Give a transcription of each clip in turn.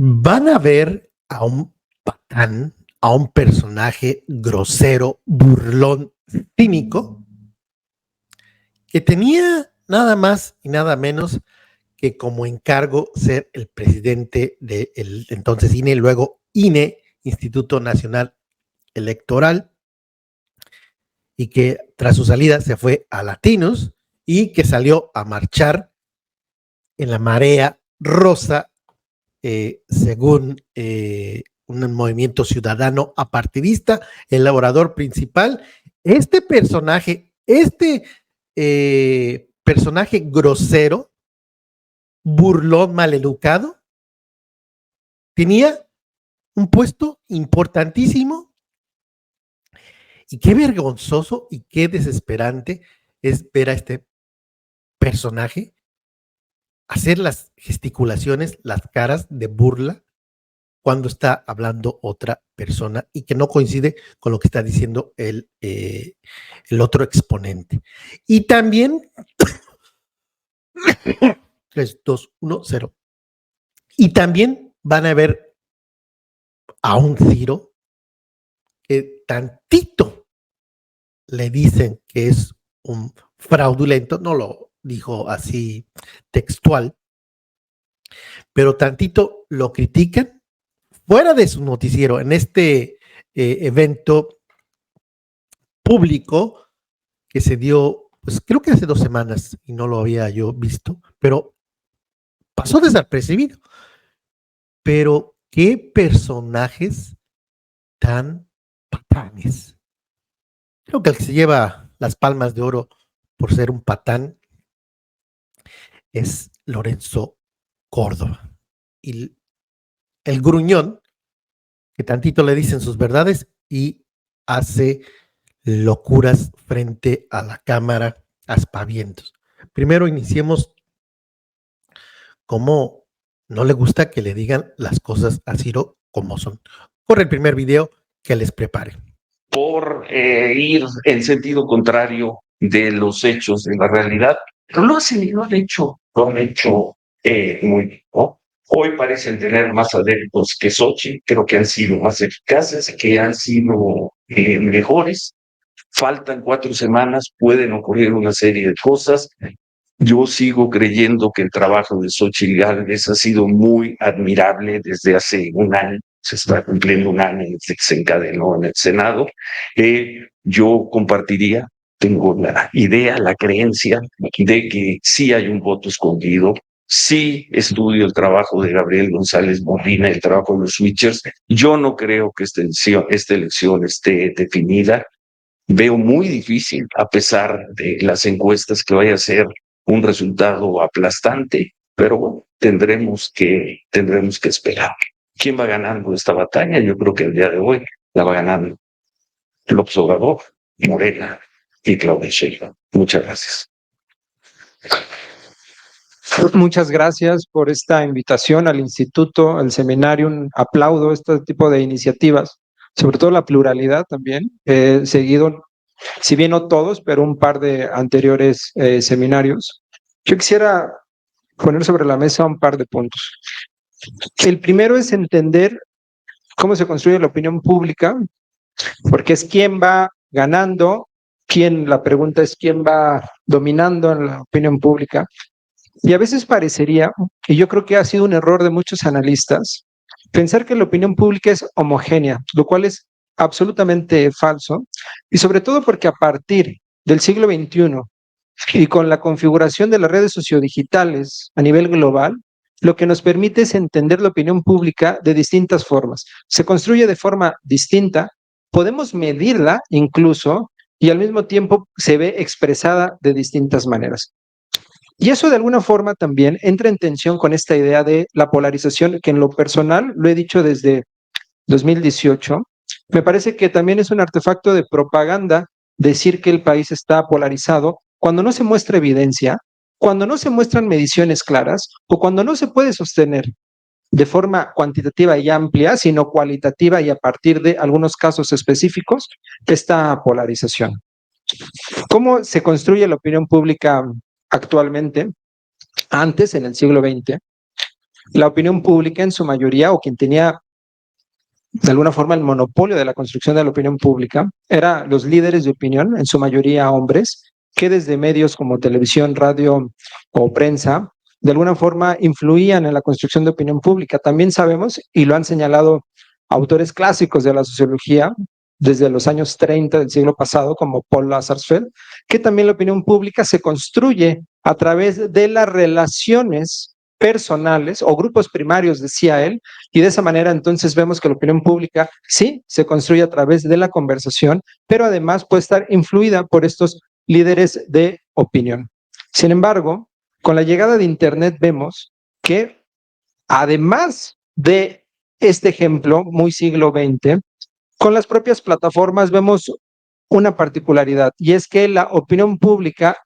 Van a ver a un patán, a un personaje grosero, burlón, cínico, que tenía nada más y nada menos que como encargo ser el presidente del entonces INE, luego INE, Instituto Nacional Electoral, y que tras su salida se fue a Latinos y que salió a marchar en la marea rosa, según un movimiento ciudadano apartidista, el orador principal. Este personaje grosero, burlón, maleducado, tenía un puesto importantísimo, y qué vergonzoso y qué desesperante es ver a este personaje hacer las gesticulaciones, las caras de burla cuando está hablando otra persona y que no coincide con lo que está diciendo el otro exponente. Y también 3, 2, 1, 0. Y también van a ver a un Ciro que tantito le dicen que es un fraudulento, no lo dijo así textual, pero tantito lo critican fuera de su noticiero en este evento público que se dio, pues creo que hace 2 semanas y no lo había yo visto, pero pasó desapercibido. Pero qué personajes tan patanes. Creo que el que se lleva las palmas de oro por ser un patán es Lorenzo Córdoba. Y el gruñón, que tantito le dicen sus verdades y hace locuras frente a la cámara, aspavientos. Primero iniciemos cómo no le gusta que le digan las cosas a Ciro como son. Corre el primer video que les prepare. Por ir en sentido contrario de los hechos, de la realidad, pero lo han hecho muy bien, ¿no? Hoy parecen tener más adeptos que Xochitl, creo que han sido más eficaces, que han sido mejores. Faltan 4 semanas, pueden ocurrir una serie de cosas. Yo sigo creyendo que el trabajo de Xochitl Gálvez ha sido muy admirable desde hace un año. Se está cumpliendo un año desde que se encadenó en el Senado. Yo compartiría, tengo la idea, la creencia de que sí hay un voto escondido. Sí estudio el trabajo de Gabriel González Molina, el trabajo de los switchers. Yo no creo que esta elección esté definida. Veo muy difícil, a pesar de las encuestas, que vaya a ser un resultado aplastante, pero bueno, tendremos que esperar. ¿Quién va ganando esta batalla? Yo creo que el día de hoy la va ganando López Obrador, Morena y Claudia Sheinbaum. Muchas gracias. Muchas gracias por esta invitación al instituto, al seminario. Aplaudo este tipo de iniciativas, sobre todo la pluralidad también. He seguido, si bien no todos, pero un par de anteriores seminarios. Yo quisiera poner sobre la mesa un par de puntos. El primero es entender cómo se construye la opinión pública, porque es quién va ganando, la pregunta es quién va dominando en la opinión pública. Y a veces parecería, y yo creo que ha sido un error de muchos analistas, pensar que la opinión pública es homogénea, lo cual es absolutamente falso, y sobre todo porque a partir del siglo XXI y con la configuración de las redes sociodigitales a nivel global, lo que nos permite es entender la opinión pública de distintas formas. Se construye de forma distinta, podemos medirla incluso, y al mismo tiempo se ve expresada de distintas maneras. Y eso de alguna forma también entra en tensión con esta idea de la polarización, que en lo personal, lo he dicho desde 2018, me parece que también es un artefacto de propaganda decir que el país está polarizado cuando no se muestra evidencia, cuando no se muestran mediciones claras o cuando no se puede sostener de forma cuantitativa y amplia, sino cualitativa y a partir de algunos casos específicos, esta polarización. ¿Cómo se construye la opinión pública actualmente? Antes, en el siglo XX, la opinión pública en su mayoría, o quien tenía de alguna forma el monopolio de la construcción de la opinión pública, eran los líderes de opinión, en su mayoría hombres, que desde medios como televisión, radio o prensa, de alguna forma influían en la construcción de opinión pública. También sabemos, y lo han señalado autores clásicos de la sociología, desde los años 30 del siglo pasado, como Paul Lazarsfeld, que también la opinión pública se construye a través de las relaciones personales o grupos primarios, decía él, y de esa manera entonces vemos que la opinión pública sí se construye a través de la conversación, pero además puede estar influida por estos líderes de opinión. Sin embargo, con la llegada de Internet vemos que además de este ejemplo muy siglo XX, con las propias plataformas vemos una particularidad, y es que la opinión pública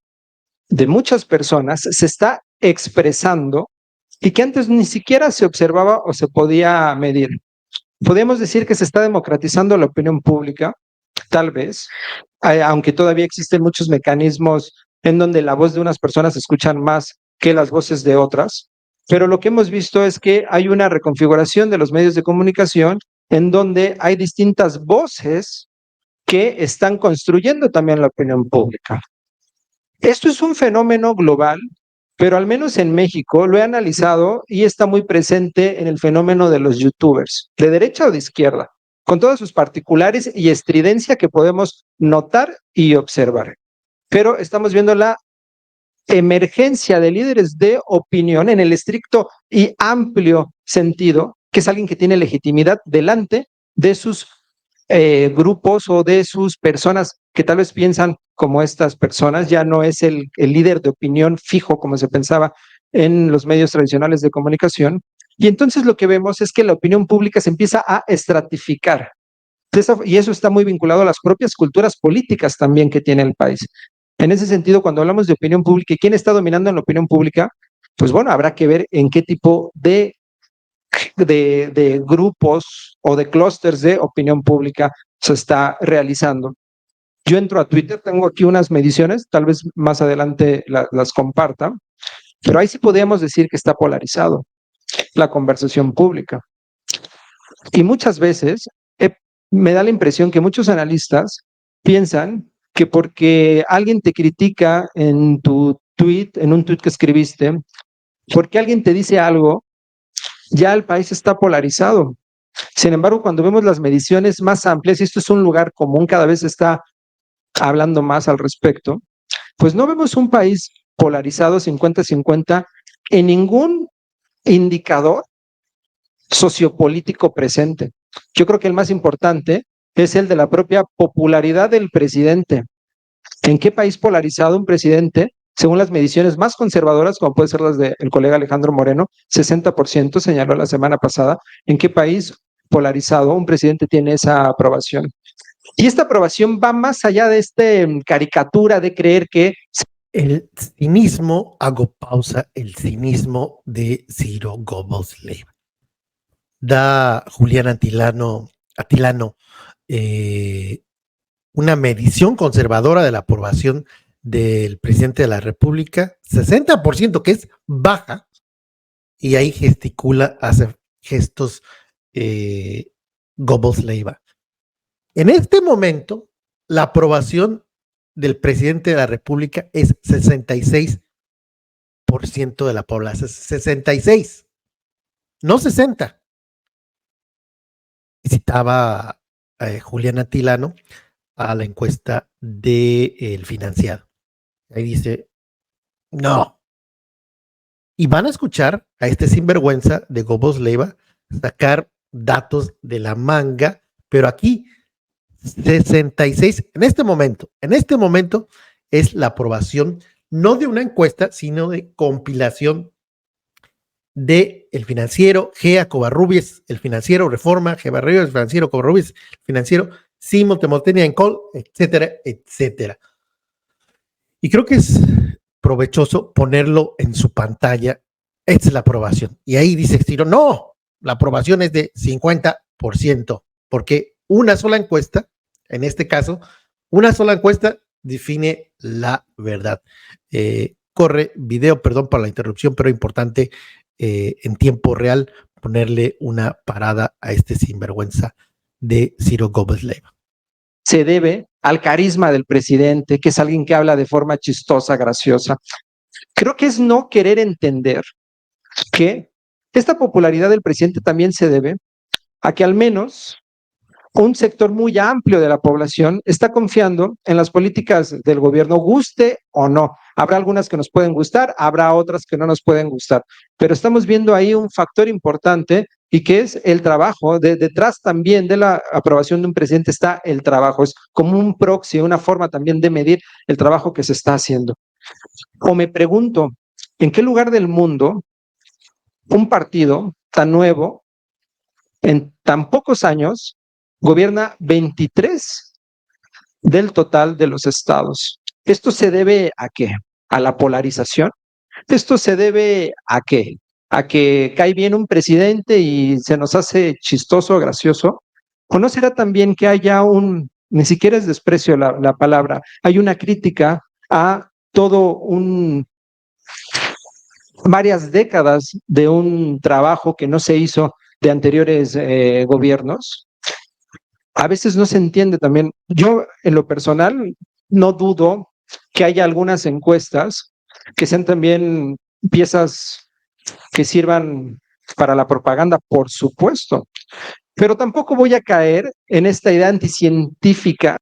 de muchas personas se está expresando y que antes ni siquiera se observaba o se podía medir. Podemos decir que se está democratizando la opinión pública, tal vez, aunque todavía existen muchos mecanismos en donde la voz de unas personas se escuchan más que las voces de otras, pero lo que hemos visto es que hay una reconfiguración de los medios de comunicación en donde hay distintas voces que están construyendo también la opinión pública. Esto es un fenómeno global, pero al menos en México lo he analizado y está muy presente en el fenómeno de los youtubers, de derecha o de izquierda, con todas sus particulares y estridencia que podemos notar y observar. Pero estamos viendo la emergencia de líderes de opinión en el estricto y amplio sentido, que es alguien que tiene legitimidad delante de sus grupos o de sus personas que tal vez piensan como estas personas. Ya no es el líder de opinión fijo como se pensaba en los medios tradicionales de comunicación. Y entonces lo que vemos es que la opinión pública se empieza a estratificar. Y eso está muy vinculado a las propias culturas políticas también que tiene el país. En ese sentido, cuando hablamos de opinión pública y quién está dominando en la opinión pública, pues bueno, habrá que ver en qué tipo de grupos o de clústeres de opinión pública se está realizando. Yo entro a Twitter, tengo aquí unas mediciones, tal vez más adelante las comparta, pero ahí sí podemos decir que está polarizado la conversación pública. Y muchas veces me da la impresión que muchos analistas piensan que porque alguien te critica en tu tweet, en un tweet que escribiste, porque alguien te dice algo, ya el país está polarizado. Sin embargo, cuando vemos las mediciones más amplias, y esto es un lugar común, cada vez se está hablando más al respecto, pues no vemos un país polarizado 50-50 en ningún indicador sociopolítico presente. Yo creo que el más importante es el de la propia popularidad del presidente. ¿En qué país polarizado un presidente, según las mediciones más conservadoras, como puede ser las del colega Alejandro Moreno, 60% señaló la semana pasada, en qué país polarizado un presidente tiene esa aprobación? Y esta aprobación va más allá de esta caricatura de creer que el cinismo, hago pausa, el cinismo de Ciro Gómez Leiva. Da Julián Atilano una medición conservadora de la aprobación del presidente de la República, 60%, que es baja, y ahí gesticula, hace gestos Gómez Leiva. En este momento, la aprobación del presidente de la República es 66% de la población, 66, no 60. Citaba Julián Atilano a la encuesta del Financiado. Ahí dice, no. Y van a escuchar a este sinvergüenza de Gómez Leiva sacar datos de la manga, pero aquí 66, en este momento es la aprobación no de una encuesta, sino de compilación de El Financiero, Gea Covarrubias, El Financiero, Reforma, Gea Barrio, El Financiero, Covarrubias, El Financiero, Simon Temotenia, Encol, etcétera, etcétera. Y creo que es provechoso ponerlo en su pantalla. Esta es la aprobación. Y ahí dice Ciro, no, la aprobación es de 50%, porque una sola encuesta, en este caso, una sola encuesta define la verdad. Corre video, perdón por la interrupción, pero importante en tiempo real ponerle una parada a este sinvergüenza de Ciro Gómez Leiva. Se debe al carisma del presidente, que es alguien que habla de forma chistosa, graciosa. Creo que es no querer entender que esta popularidad del presidente también se debe a que al menos un sector muy amplio de la población está confiando en las políticas del gobierno, guste o no. Habrá algunas que nos pueden gustar, habrá otras que no nos pueden gustar, pero estamos viendo ahí un factor importante y que es el trabajo. Detrás también de la aprobación de un presidente está el trabajo, es como un proxy, una forma también de medir el trabajo que se está haciendo. O me pregunto, ¿en qué lugar del mundo un partido tan nuevo, en tan pocos años, gobierna 23 del total de los estados? ¿Esto se debe a qué? ¿A la polarización? ¿Esto se debe a qué? ¿A que cae bien un presidente y se nos hace chistoso, gracioso? ¿O no será también que haya ni siquiera es desprecio la palabra, hay una crítica a todo varias décadas de un trabajo que no se hizo de anteriores gobiernos? A veces no se entiende también. Yo, en lo personal, no dudo que haya algunas encuestas que sean también piezas que sirvan para la propaganda, por supuesto, pero tampoco voy a caer en esta idea anticientífica,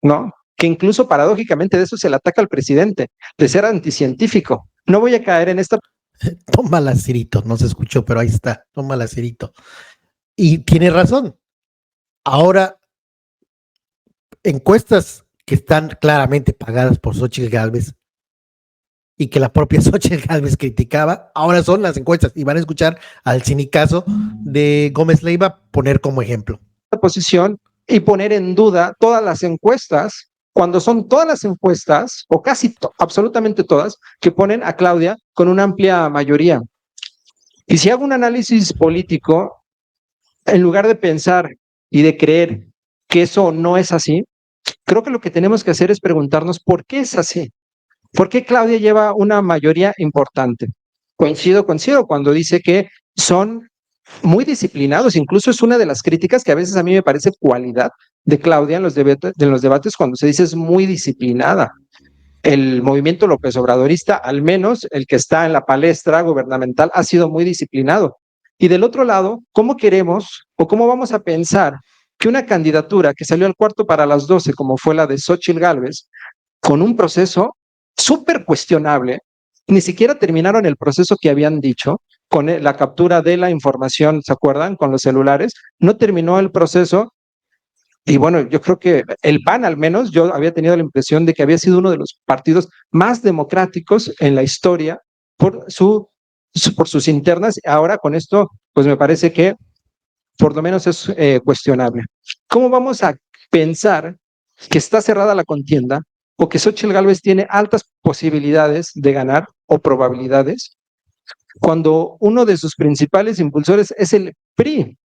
¿no? Que incluso paradójicamente de eso se le ataca al presidente, de ser anticientífico. No voy a caer en esta... Tómala, Cirito, no se escuchó, pero ahí está, tómala, Cirito. Y tiene razón. Ahora, encuestas que están claramente pagadas por Xóchitl Gálvez y que la propia Xóchitl Gálvez criticaba, ahora son las encuestas y van a escuchar al cinicazo de Gómez Leiva poner como ejemplo. Posición y poner en duda todas las encuestas, cuando son todas las encuestas, o casi absolutamente todas, que ponen a Claudia con una amplia mayoría. Y si hago un análisis político, en lugar de pensar y de creer que eso no es así, creo que lo que tenemos que hacer es preguntarnos por qué es así. ¿Por qué Claudia lleva una mayoría importante? Coincido cuando dice que son muy disciplinados, incluso es una de las críticas que a veces a mí me parece cualidad de Claudia en los debates cuando se dice es muy disciplinada. El movimiento López Obradorista, al menos el que está en la palestra gubernamental, ha sido muy disciplinado. Y del otro lado, ¿cómo queremos o cómo vamos a pensar que una candidatura que salió al cuarto para las 12, como fue la de Xóchitl Gálvez, con un proceso súper cuestionable, ni siquiera terminaron el proceso que habían dicho, con la captura de la información, ¿se acuerdan? Con los celulares, no terminó el proceso. Y bueno, yo creo que el PAN, al menos, yo había tenido la impresión de que había sido uno de los partidos más democráticos en la historia por sus internas. Ahora con esto, pues me parece que por lo menos es cuestionable. ¿Cómo vamos a pensar que está cerrada la contienda o que Xóchitl Gálvez tiene altas posibilidades de ganar o probabilidades cuando uno de sus principales impulsores es el PRI?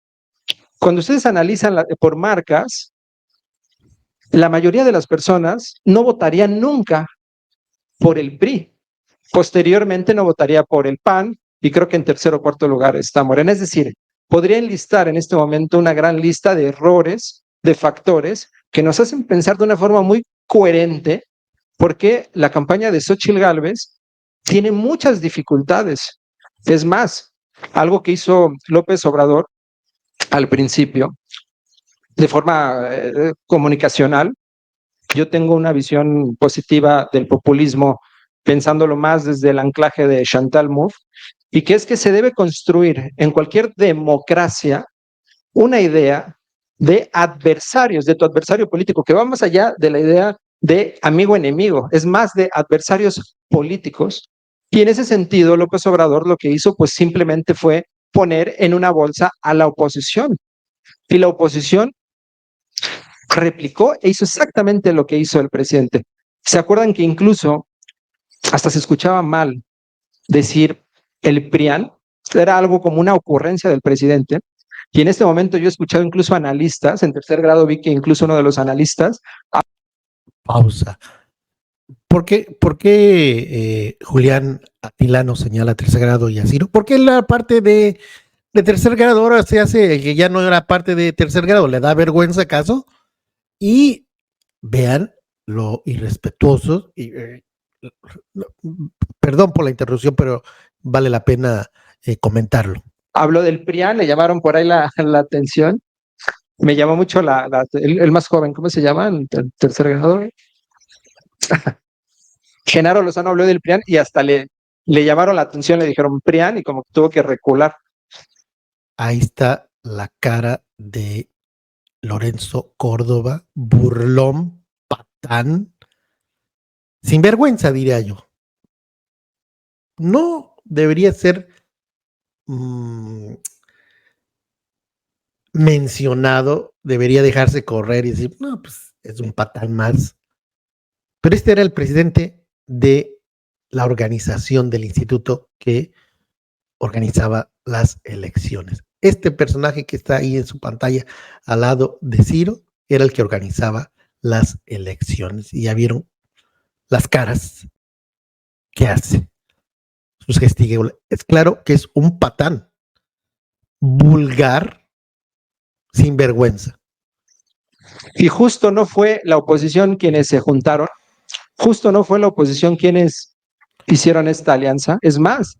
Cuando ustedes analizan por marcas, la mayoría de las personas no votarían nunca por el PRI. Posteriormente no votaría por el PAN y creo que en tercer o cuarto lugar está Morena. Es decir, podría enlistar en este momento una gran lista de errores, de factores que nos hacen pensar de una forma muy coherente porque la campaña de Xóchitl Gálvez tiene muchas dificultades. Es más, algo que hizo López Obrador al principio, de forma comunicacional, yo tengo una visión positiva del populismo, pensándolo más desde el anclaje de Chantal Mouffe, y que es que se debe construir en cualquier democracia una idea de adversarios, de tu adversario político, que va más allá de la idea de amigo-enemigo, es más de adversarios políticos. Y en ese sentido, López Obrador lo que hizo, pues simplemente fue poner en una bolsa a la oposición. Y la oposición replicó e hizo exactamente lo que hizo el presidente. ¿Se acuerdan que incluso hasta se escuchaba mal decir el PRIAN? Era algo como una ocurrencia del presidente. Y en este momento yo he escuchado incluso analistas, en tercer grado vi que incluso uno de los analistas... Pausa. por qué Julián Atilano señala tercer grado y a Ciro? Porque la parte de tercer grado ahora se hace que ya no era parte de tercer grado, ¿le da vergüenza acaso? Y vean lo irrespetuosos y perdón por la interrupción, pero vale la pena comentarlo. Habló del PRIAN, le llamaron por ahí la atención. Me llamó mucho el más joven, ¿cómo se llama? El tercer grado. Genaro Lozano habló del PRIAN y hasta le llamaron la atención, le dijeron PRIAN y como que tuvo que recular. Ahí está la cara de Lorenzo Córdoba, burlón, patán, sinvergüenza, diría yo. No debería ser mencionado, debería dejarse correr y decir, no, pues es un patán más. Pero este era el presidente de la organización del instituto que organizaba las elecciones. Este personaje que está ahí en su pantalla al lado de Ciro era el que organizaba las elecciones. Y ya vieron las caras que hace, sus gesticulaciones. Es claro que es un patán, vulgar, sin vergüenza. Y justo no fue la oposición quienes se juntaron, justo no fue la oposición quienes hicieron esta alianza. Es más,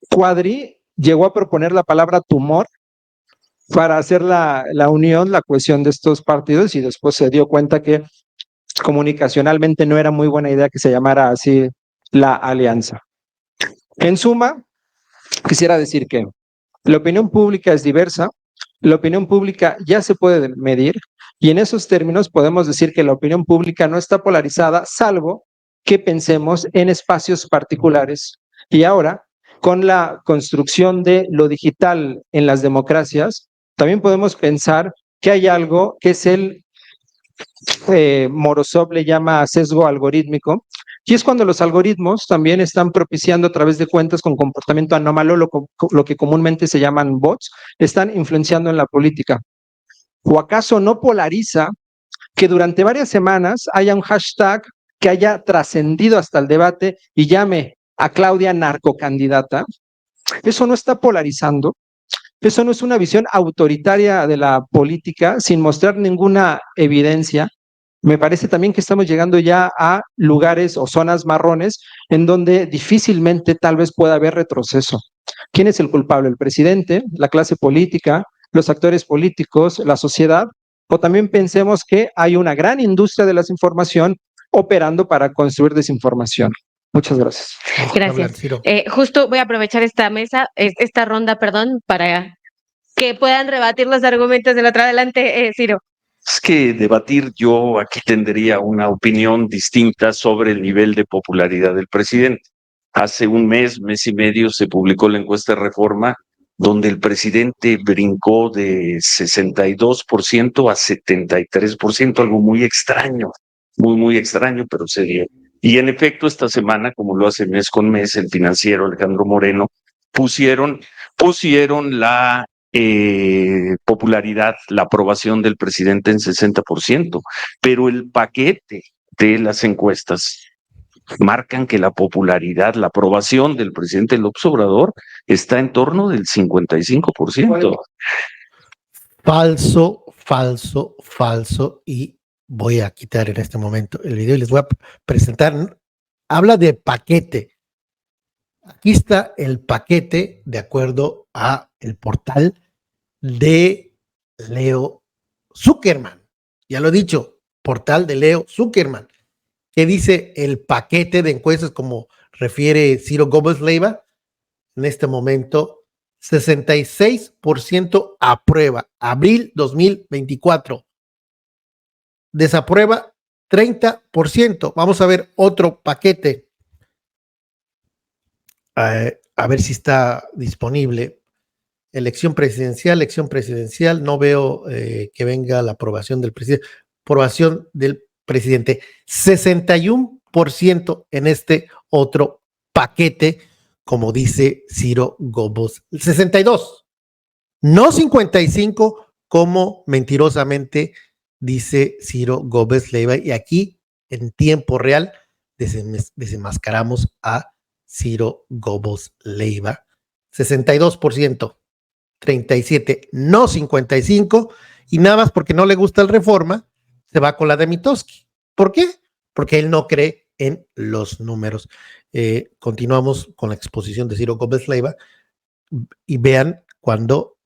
Cuadri llegó a proponer la palabra tumor para hacer la unión, la cohesión de estos partidos y después se dio cuenta que comunicacionalmente no era muy buena idea que se llamara así la alianza. En suma, quisiera decir que la opinión pública es diversa, la opinión pública ya se puede medir y en esos términos podemos decir que la opinión pública no está polarizada, salvo que pensemos en espacios particulares. Y ahora, con la construcción de lo digital en las democracias, también podemos pensar que hay algo que es el Morozov le llama sesgo algorítmico, y es cuando los algoritmos también están propiciando a través de cuentas con comportamiento anómalo, lo que comúnmente se llaman bots, están influenciando en la política. ¿O acaso no polariza que durante varias semanas haya un hashtag que haya trascendido hasta el debate y llame a Claudia narcocandidata? Eso no está polarizando. Eso no es una visión autoritaria de la política sin mostrar ninguna evidencia. Me parece también que estamos llegando ya a lugares o zonas marrones en donde difícilmente tal vez pueda haber retroceso. ¿Quién es el culpable? ¿El presidente, la clase política, los actores políticos, la sociedad? O también pensemos que hay una gran industria de la información operando para construir desinformación. Muchas gracias. Gracias. Justo voy a aprovechar esta ronda, para que puedan rebatir los argumentos del otro. Adelante, Ciro. Es que debatir, yo aquí tendría una opinión distinta sobre el nivel de popularidad del presidente. Hace un mes y medio se publicó la encuesta de Reforma, donde el presidente brincó de 62% a 73%, algo muy extraño, muy extraño, pero se dio. Y en efecto, esta semana, como lo hace mes con mes, el financiero Alejandro Moreno pusieron la popularidad, la aprobación del presidente en 60%, pero el paquete de las encuestas marcan que la popularidad, la aprobación del presidente López Obrador está en torno del 55%. Falso, falso, falso. Y voy a quitar en este momento el video y les voy a presentar. Habla de paquete. Aquí está el paquete de acuerdo a el portal de Leo Zuckerman. Ya lo he dicho, portal de Leo Zuckerman. ¿Qué dice el paquete de encuestas, como refiere Ciro Gómez Leiva? En este momento, 66% aprueba, abril 2024. Desaprueba 30%. Vamos a ver otro paquete. A ver si está disponible. Elección presidencial. No veo que venga la aprobación del presidente. Aprobación del presidente. 61% en este otro paquete, como dice Ciro Gómez. 62, no 55, como mentirosamente dice Ciro Gómez Leiva. Y aquí, en tiempo real, desenmascaramos a Ciro Gómez Leiva. 62%, 37%, no 55%, y nada más porque no le gusta el Reforma, se va con la de Mitofsky. ¿Por qué? Porque él no cree en los números. Continuamos con la exposición de Ciro Gómez Leiva y vean cuando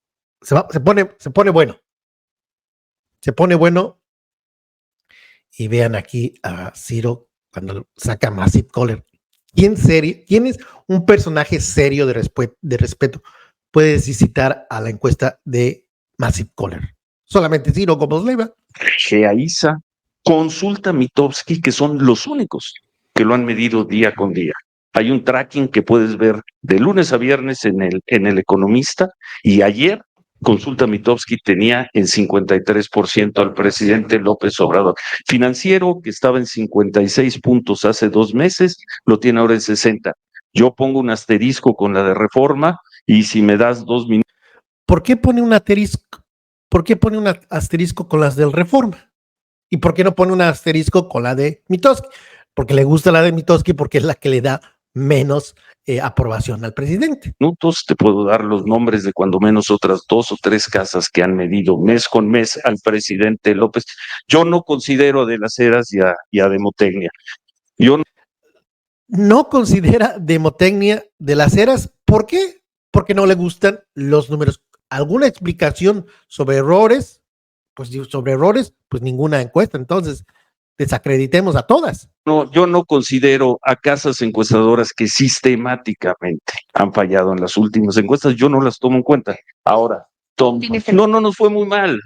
se pone bueno. Se pone bueno y vean aquí a Ciro cuando saca Massive Caller. ¿Quién es un personaje serio de respeto? Puedes visitar a la encuesta de Massive Caller. Solamente Ciro Gómez Leiva. GEAISA, Consulta Mitofsky, que son los únicos que lo han medido día con día. Hay un tracking que puedes ver de lunes a viernes en el Economista, y ayer Consulta Mitofsky tenía en 53% al presidente López Obrador. Financiero, que estaba en 56 puntos hace 2 meses, lo tiene ahora en 60. Yo pongo un asterisco con la de Reforma, y si me das 2 minutos. ¿Por qué pone un asterisco? ¿Por qué pone un asterisco con las del Reforma? ¿Y por qué no pone un asterisco con la de Mitofsky? Porque le gusta la de Mitofsky, porque es la que le da menos aprobación al presidente. Minutos, te puedo dar los nombres de cuando menos otras 2 o 3 casas que han medido mes con mes al presidente López. Yo no considero a De las Heras y a Demotecnia. Yo no considera Demotecnia De las Heras. ¿Por qué? Porque no le gustan los números. ¿Alguna explicación sobre errores? Pues sobre errores, pues ninguna encuesta. Entonces, desacreditemos a todas. No, yo no considero a casas encuestadoras que sistemáticamente han fallado en las últimas encuestas. Yo no las tomo en cuenta. Ahora, no nos fue muy mal.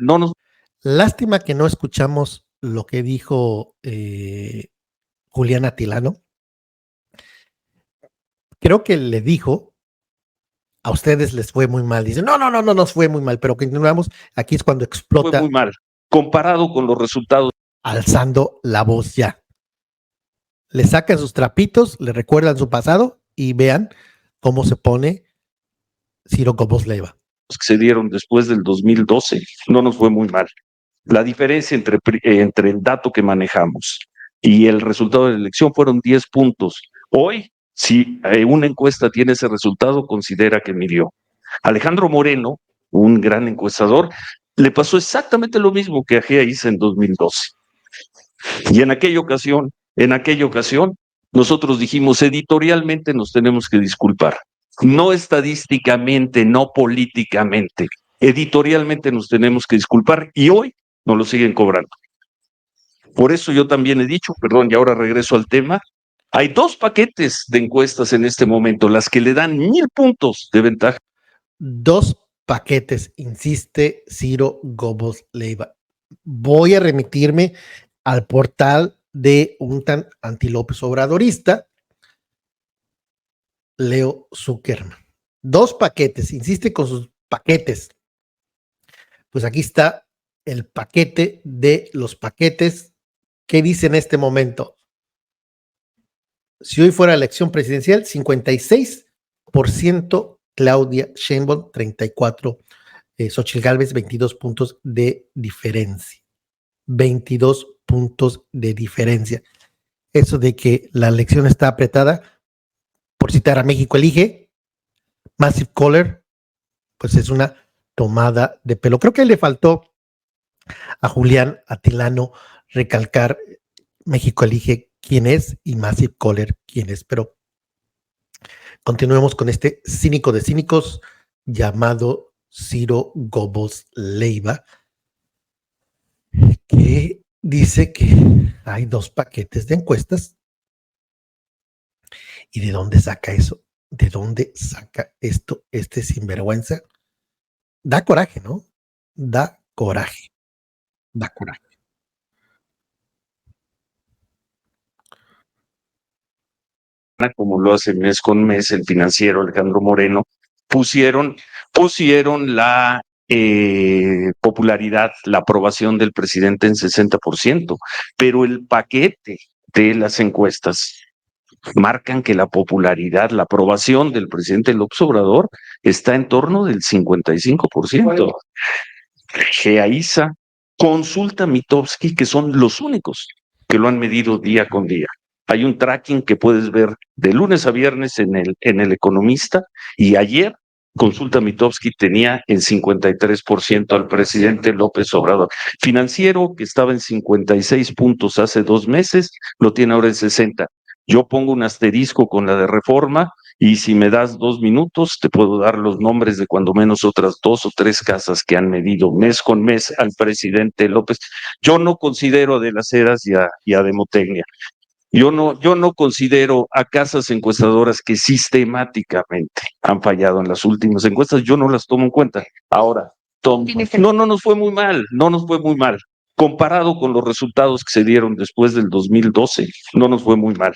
Lástima que no escuchamos lo que dijo Julián Atilano. Creo que le dijo: a ustedes les fue muy mal. Dicen, no nos fue muy mal, pero continuamos. Aquí es cuando explota. Fue muy mal, comparado con los resultados. Alzando la voz ya. Le sacan sus trapitos, le recuerdan su pasado y vean cómo se pone Ciro Gómez Leiva. Que se dieron después del 2012, no nos fue muy mal. La diferencia entre el dato que manejamos y el resultado de la elección fueron 10 puntos. Hoy, si una encuesta tiene ese resultado, considera que midió. Alejandro Moreno, un gran encuestador, le pasó exactamente lo mismo que a GEAISA en 2012. Y en aquella ocasión, nosotros dijimos, editorialmente nos tenemos que disculpar. No estadísticamente, no políticamente. Editorialmente nos tenemos que disculpar, y hoy nos lo siguen cobrando. Por eso yo también he dicho, perdón, y ahora regreso al tema, hay 2 paquetes de encuestas en este momento, las que le dan 1000 puntos de ventaja. 2 paquetes, insiste Ciro Gómez Leiva. Voy a remitirme al portal de un tan anti-López Obradorista, Leo Zuckerman. 2 paquetes, insiste con sus paquetes. Pues aquí está el paquete de los paquetes. ¿Qué dice en este momento? Si hoy fuera elección presidencial, 56% Claudia Sheinbaum, 34% Xochitl Gálvez, 22 puntos de diferencia. 22 puntos de diferencia. Eso de que la elección está apretada, por citar a México Elige, Massive Caller, pues es una tomada de pelo. Creo que le faltó a Julián Atilano recalcar México Elige quién es y Massive Caller quién es, pero continuemos con este cínico de cínicos llamado Ciro Gómez Leiva, que dice que hay 2 paquetes de encuestas. ¿Y de dónde saca eso? ¿De dónde saca esto este sinvergüenza? Da coraje, ¿no? Da coraje. Da coraje. Como lo hace mes con mes el financiero Alejandro Moreno, pusieron la popularidad, la aprobación del presidente en 60%, pero el paquete de las encuestas marcan que la popularidad, la aprobación del presidente López Obrador está en torno del 55%. GEAISA, Consulta Mitofsky, que son los únicos que lo han medido día con día. Hay un tracking que puedes ver de lunes a viernes en el Economista, y ayer Consulta Mitofsky tenía en 53% al presidente López Obrador. Financiero, que estaba en 56 puntos hace 2 meses, lo tiene ahora en 60. Yo pongo un asterisco con la de Reforma, y si me das 2 minutos, te puedo dar los nombres de cuando menos otras 2 o 3 casas que han medido mes con mes al presidente López. Yo no considero a De las Heras y a Demotecnia. Yo no considero a casas encuestadoras que sistemáticamente han fallado en las últimas encuestas, yo no las tomo en cuenta. Ahora, no nos fue muy mal, no nos fue muy mal. Comparado con los resultados que se dieron después del 2012, no nos fue muy mal.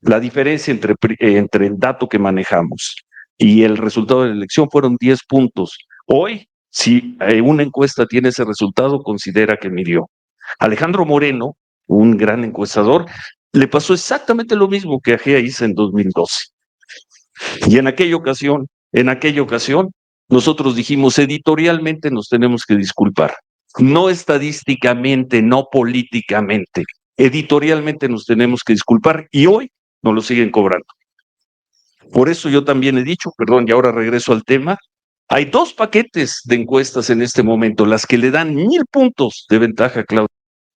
La diferencia entre el dato que manejamos y el resultado de la elección fueron 10 puntos. Hoy, si una encuesta tiene ese resultado, considera que midió. Alejandro Moreno, un gran encuestador, le pasó exactamente lo mismo que a Gea hizo en 2012. Y en aquella ocasión, nosotros dijimos, editorialmente nos tenemos que disculpar. No estadísticamente, no políticamente. Editorialmente nos tenemos que disculpar, y hoy nos lo siguen cobrando. Por eso yo también he dicho, perdón, y ahora regreso al tema, hay 2 paquetes de encuestas en este momento, las que le dan 1000 puntos de ventaja a Claudia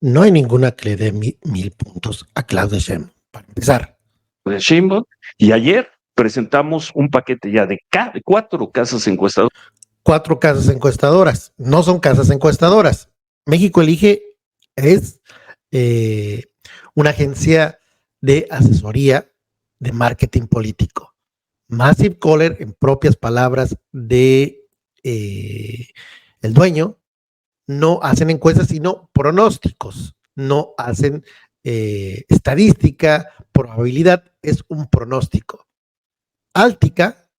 No hay ninguna que le dé 1000 puntos a Claudia Sheinbaum, para empezar. Sheinbaum, y ayer presentamos un paquete ya de 4 casas encuestadoras. 4 casas encuestadoras, no son casas encuestadoras. México Elige es una agencia de asesoría de marketing político. Massive Caller, en propias palabras de el dueño, no hacen encuestas, sino pronósticos. No hacen estadística, probabilidad, es un pronóstico. Áltica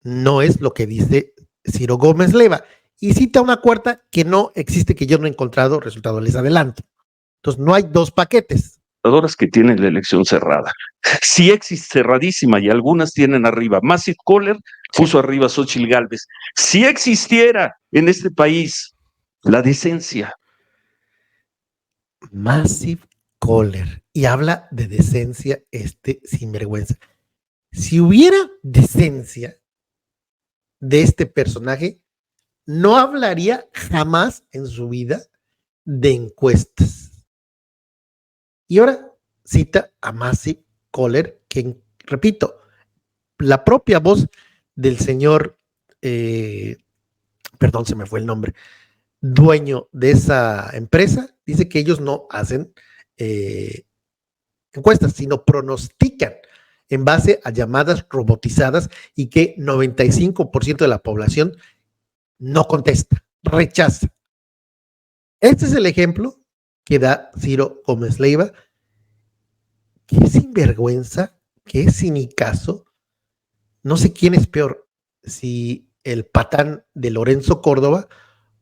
no es lo que dice Ciro Gómez Leiva, y cita una cuarta que no existe, que yo no he encontrado, resultado les adelanto. Entonces no hay 2 paquetes. Que tienen la elección cerrada. Sí existe cerradísima, y algunas tienen arriba. Massive Caller puso arriba a Xóchitl Gálvez. Si existiera en este país la decencia. Massive Caller, y habla de decencia sinvergüenza. Si hubiera decencia de este personaje, no hablaría jamás en su vida de encuestas. Y ahora cita a Massive Caller, que, repito, la propia voz del señor, perdón, se me fue el nombre, dueño de esa empresa, dice que ellos no hacen encuestas, sino pronostican en base a llamadas robotizadas, y que 95% de la población no contesta, rechaza. Este es el ejemplo que da Ciro Gómez Leiva. Qué sinvergüenza, qué cinicazo. No sé quién es peor, si el patán de Lorenzo Córdoba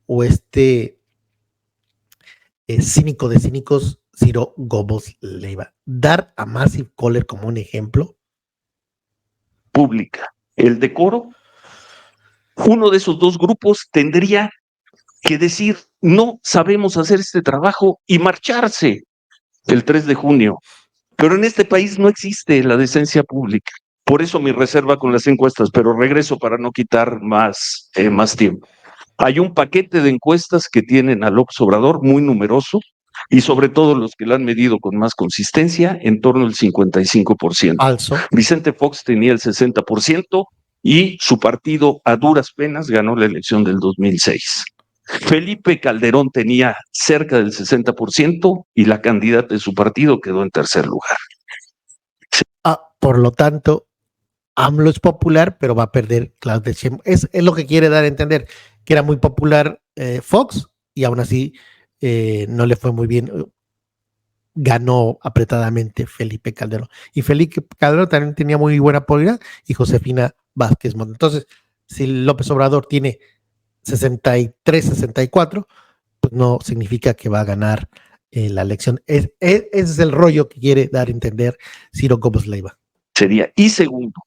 o cínico de cínicos, Ciro Gómez Leiva. Dar a Massive Caller como un ejemplo. Pública. El decoro, uno de esos 2 grupos tendría que decir, no sabemos hacer este trabajo, y marcharse el 3 de junio. Pero en este país no existe la decencia pública. Por eso mi reserva con las encuestas, pero regreso para no quitar más tiempo. Hay un paquete de encuestas que tienen a López Obrador muy numeroso, y sobre todo los que lo han medido con más consistencia, en torno al 55%. Falso. Vicente Fox tenía el 60%, y su partido a duras penas ganó la elección del 2006. Felipe Calderón tenía cerca del 60%, y la candidata de su partido quedó en tercer lugar. Por lo tanto, AMLO es popular, pero va a perder Claudia Sheinbaum. Es lo que quiere dar a entender, que era muy popular Fox, y aún así no le fue muy bien. Ganó apretadamente Felipe Calderón. Y Felipe Calderón también tenía muy buena popularidad, y Josefina Vázquez Mota. Entonces, si López Obrador tiene 63, 64, pues no significa que va a ganar la elección. Ese es el rollo que quiere dar a entender Ciro Gómez Leiva. Sería. Y segundo,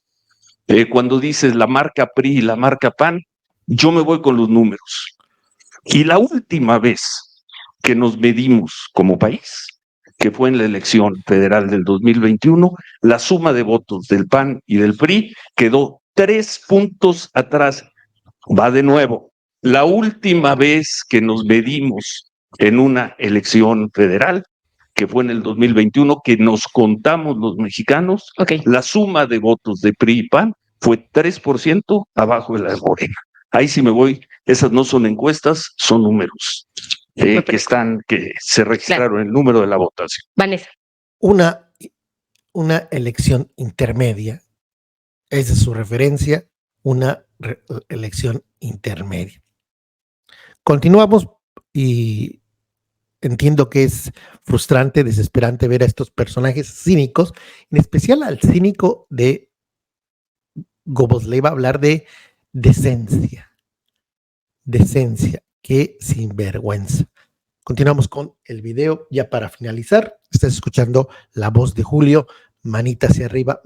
cuando dices la marca PRI y la marca PAN, yo me voy con los números. Y la última vez que nos medimos como país que fue en la elección federal del 2021, la suma de votos del PAN y del PRI quedó 3 puntos atrás. Va de nuevo. La última vez que nos medimos en una elección federal, que fue en el 2021, que nos contamos los mexicanos, la suma de votos de PRI y PAN fue 3% abajo de la de Morena. Ahí sí me voy, esas no son encuestas, son números que se registraron el número de la votación. Vanessa. Una elección intermedia, esa es su referencia, una elección intermedia. Continuamos y entiendo que es frustrante, desesperante ver a estos personajes cínicos, en especial al cínico de Gobosleva hablar de decencia. Decencia, qué sinvergüenza. Continuamos con el video ya para finalizar. Estás escuchando la voz de Julio. Manita hacia arriba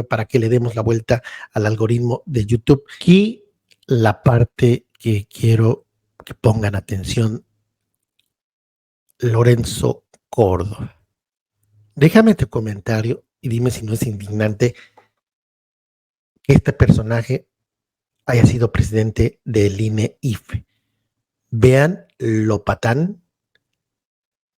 para que le demos la vuelta al algoritmo de YouTube. Y la parte que quiero que pongan atención, Lorenzo Córdoba. Déjame tu comentario y dime si no es indignante que este personaje haya sido presidente del INE-IFE. Vean lo patán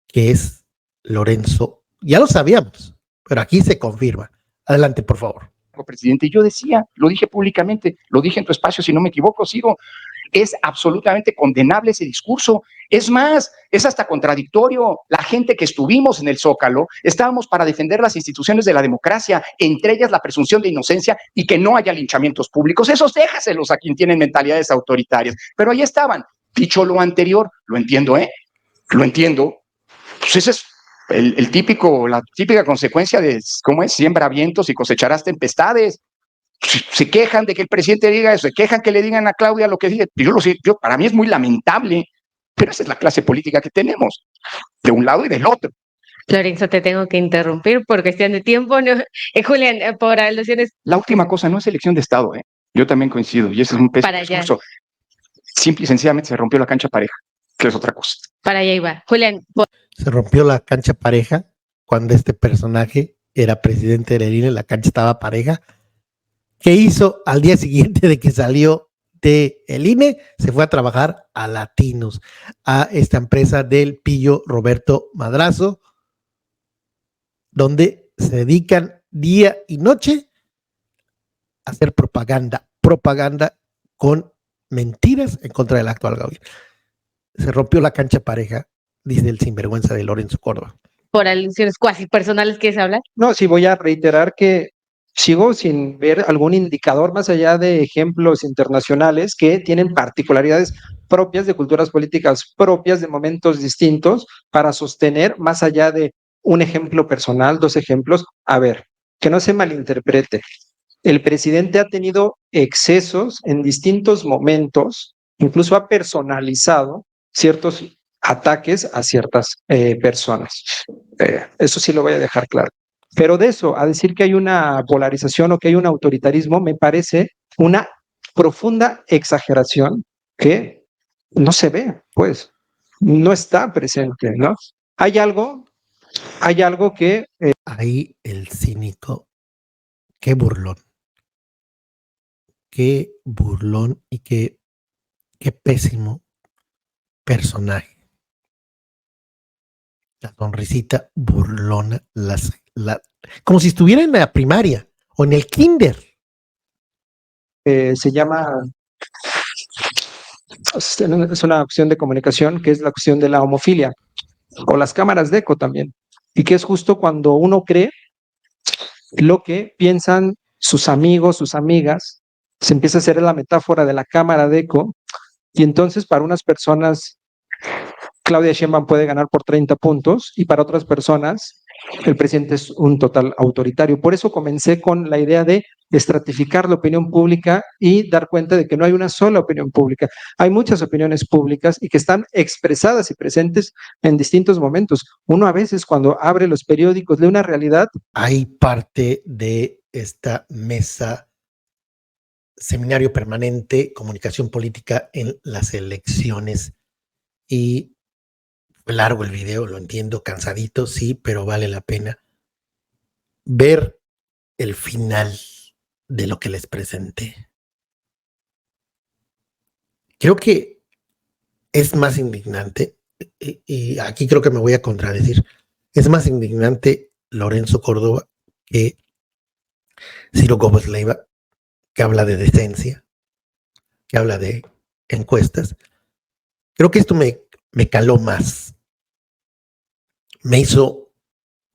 que es Lorenzo. Ya lo sabíamos, pero aquí se confirma. Adelante, por favor. Presidente, yo decía, lo dije públicamente, lo dije en tu espacio, si no me equivoco, Ciro, es absolutamente condenable ese discurso. Es más, es hasta contradictorio. La gente que estuvimos en el Zócalo, estábamos para defender las instituciones de la democracia, entre ellas la presunción de inocencia y que no haya linchamientos públicos. Esos déjaselos a quien tienen mentalidades autoritarias. Pero ahí estaban. Dicho lo anterior, lo entiendo, lo entiendo. Pues ese es la típica consecuencia de, ¿cómo es? Siembra vientos y cosecharás tempestades. Se quejan de que el presidente diga eso, se quejan que le digan a Claudia lo que dice. Para mí es muy lamentable, pero esa es la clase política que tenemos, de un lado y del otro. Lorenzo, te tengo que interrumpir por cuestión de tiempo. No, Julián, por alusiones. La última cosa no es elección de Estado, Yo también coincido, y ese es un pésimo discurso. Simple y sencillamente se rompió la cancha pareja, que es otra cosa. Para allá iba. Julián. Se rompió la cancha pareja cuando este personaje era presidente del INE, la cancha estaba pareja. ¿Qué hizo al día siguiente de que salió del INE? Se fue a trabajar a Latinos, a esta empresa del pillo Roberto Madrazo, donde se dedican día y noche a hacer propaganda con mentiras en contra del actual gobierno. Se rompió la cancha pareja, dice el sinvergüenza de Lorenzo Córdoba. Por alusiones cuasi personales, ¿quieres hablar? No, sí voy a reiterar que sigo sin ver algún indicador más allá de ejemplos internacionales que tienen particularidades propias de culturas políticas propias de momentos distintos para sostener más allá de un ejemplo personal, 2 ejemplos. A ver, que no se malinterprete. El presidente ha tenido excesos en distintos momentos, incluso ha personalizado ciertos ataques a ciertas personas. Eso sí lo voy a dejar claro. Pero de eso, a decir que hay una polarización o que hay un autoritarismo, me parece una profunda exageración que no se ve, pues, no está presente, ¿no? Hay algo que... Ahí el cínico, qué burlón y qué pésimo personaje. La sonrisita burlona, como si estuviera en la primaria o en el kinder. Se llama, es una opción de comunicación que es la cuestión de la homofilia o las cámaras de eco también, y que es justo cuando uno cree lo que piensan sus amigos, sus amigas, se empieza a hacer la metáfora de la cámara de eco, y entonces para unas personas Claudia Sheinbaum puede ganar por 30 puntos y para otras personas el presidente es un total autoritario. Por eso comencé con la idea de estratificar la opinión pública y dar cuenta de que no hay una sola opinión pública. Hay muchas opiniones públicas y que están expresadas y presentes en distintos momentos. Uno a veces cuando abre los periódicos lee una realidad. Hay parte de esta mesa, seminario permanente, comunicación política en las elecciones, y Fue largo el video, lo entiendo, cansadito, sí, pero vale la pena ver el final de lo que les presenté. Creo que es más indignante, y aquí creo que me voy a contradecir, es más indignante Lorenzo Córdoba que Ciro Gómez Leiva, que habla de decencia, que habla de encuestas. Creo que esto me caló más, me hizo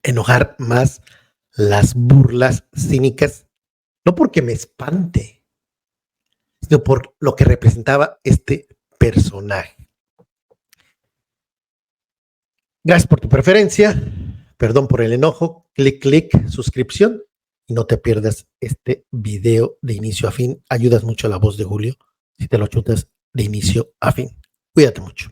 enojar más las burlas cínicas, no porque me espante, sino por lo que representaba este personaje. Gracias por tu preferencia, perdón por el enojo, clic, suscripción y no te pierdas este video de inicio a fin. Ayudas mucho a La Voz de Julio si te lo chutas de inicio a fin. Cuídate mucho.